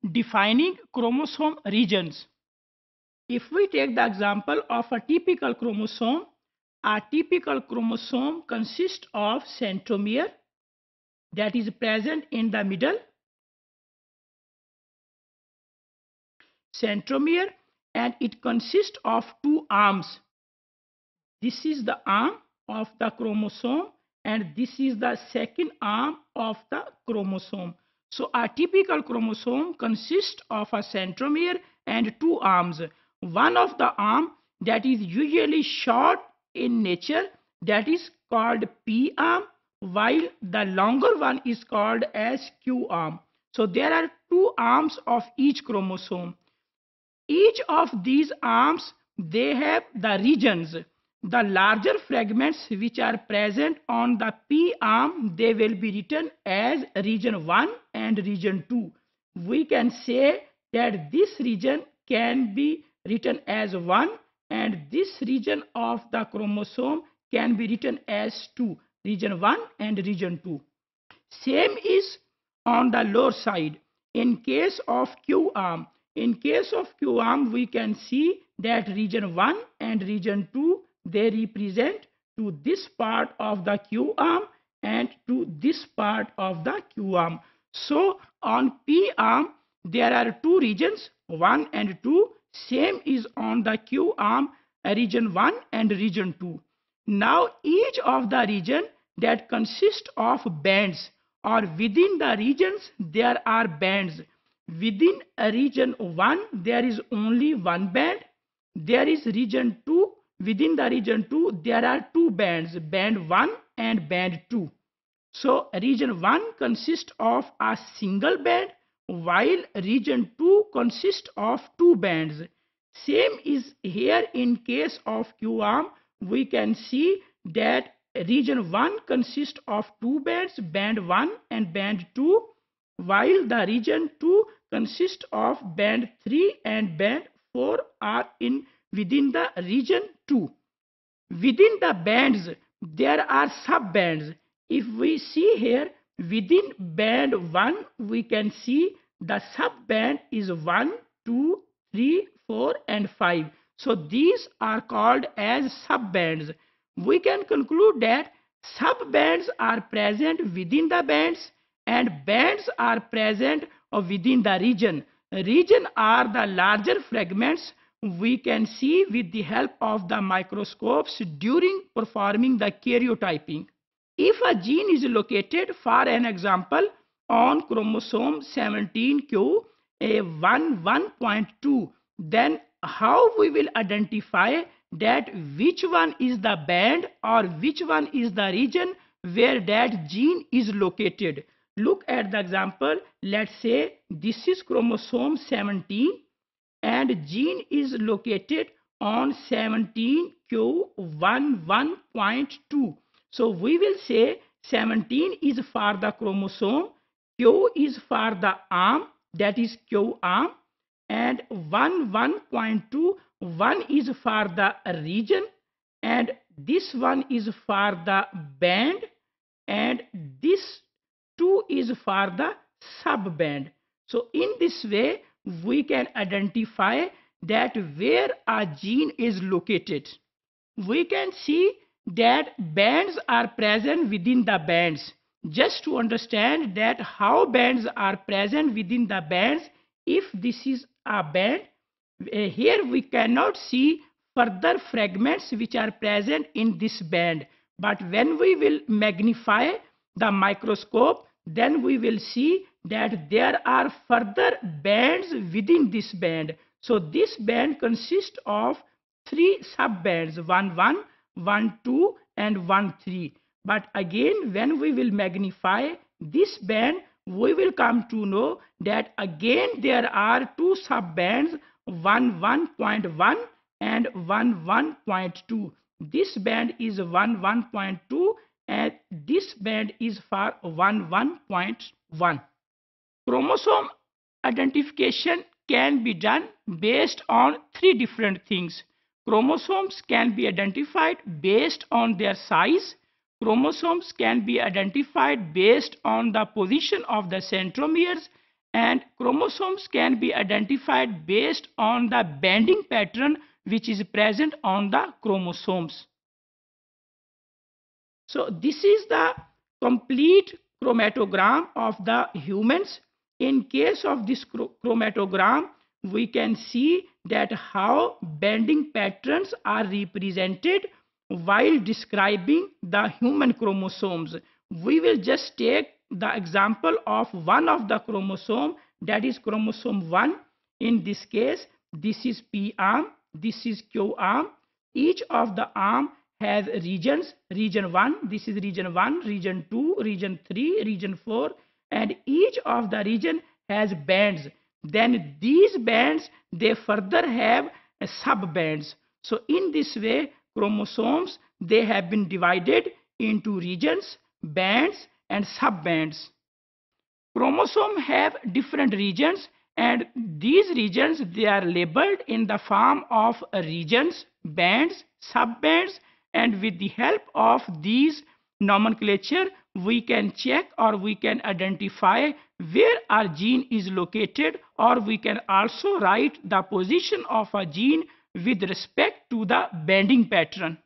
Defining chromosome regions. If we take the example of a typical chromosome consists of centromere that is present in the middle, and it consists of two arms. This is the arm of the chromosome and this is the second arm of the chromosome. So a typical chromosome consists of a centromere and two arms. One of the arm that is usually short in nature, that is called P arm, while the longer one is called as Q arm. So there are two arms of each chromosome. Each of these arms, they have the regions. The larger fragments which are present on the P arm, they will be written as region 1 and region 2. We can say that this region can be written as 1 and this region of the chromosome can be written as 2, region 1 and region 2. Same is on the lower side. In case of Q arm, we can see that region 1 and region 2, they represent to this part of the Q arm and to this part of the Q arm. So on P arm, there are two regions, 1 and 2. Same is on the Q arm, region 1 and region 2. Now each of the region that consists of bands, or within the regions there are bands. Within a region 1, there is only one band. There is region 2. Within the region 2, there are two bands, band 1 and band 2. So region 1 consists of a single band, while region 2 consists of two bands. Same is here in case of Q arm. We can see that region 1 consists of two bands, band 1 and band 2, while the region 2 consists of band 3 and band 4 are within the region 2. Within the bands, there are sub-bands. If we see here, within band 1, we can see the sub-band is 1, 2, 3, 4 and 5. So these are called as sub-bands. We can conclude that sub-bands are present within the bands and bands are present within the region. Region are the larger fragments we can see with the help of the microscopes during performing the karyotyping. If a gene is located, for an example, on chromosome 17q, A11.2, then how we will identify that which one is the band or which one is the region where that gene is located? Look at the example. Let's say this is chromosome 17 and gene is located on 17q11.2. So we will say 17 is for the chromosome, Q is for the arm, that is Q arm, and 1.2, 1 is for the region and this one is for the band and this 2 is for the sub band. So in this way we can identify that where a gene is located. We can see that bands are present within the bands. Just to understand that how bands are present within the bands, if this is a band, here we cannot see further fragments which are present in this band. But when we will magnify the microscope, then we will see that there are further bands within this band. So this band consists of three sub-bands, 1, 1, 1, 2 and 1, 3. But again, when we will magnify this band, we will come to know that again there are two sub-bands, 1.1 and 1.2. This band is 1.2 and this band is for 1.1. Chromosome identification can be done based on three different things. Chromosomes can be identified based on their size. Chromosomes can be identified based on the position of the centromeres, And chromosomes can be identified based on the bending pattern which is present on the chromosomes. So this is the complete chromatogram of the humans. In case of this chromatogram, we can see that how bending patterns are represented while describing the human chromosomes. We will just take the example of one of the chromosome, that is chromosome 1. In this case, this is P arm, this is Q arm. Each of the arm has regions. Region 1, this is region 1, region 2, region 3, region 4, and each of the region has bands. Then these bands, they further have sub bands. So in this way, chromosomes, they have been divided into regions, bands, and sub bands. Chromosomes have different regions, and these regions, they are labeled in the form of regions, bands, sub-bands, and with the help of these nomenclature, we can check or we can identify where our gene is located, or we can also write the position of a gene with respect to the bending pattern.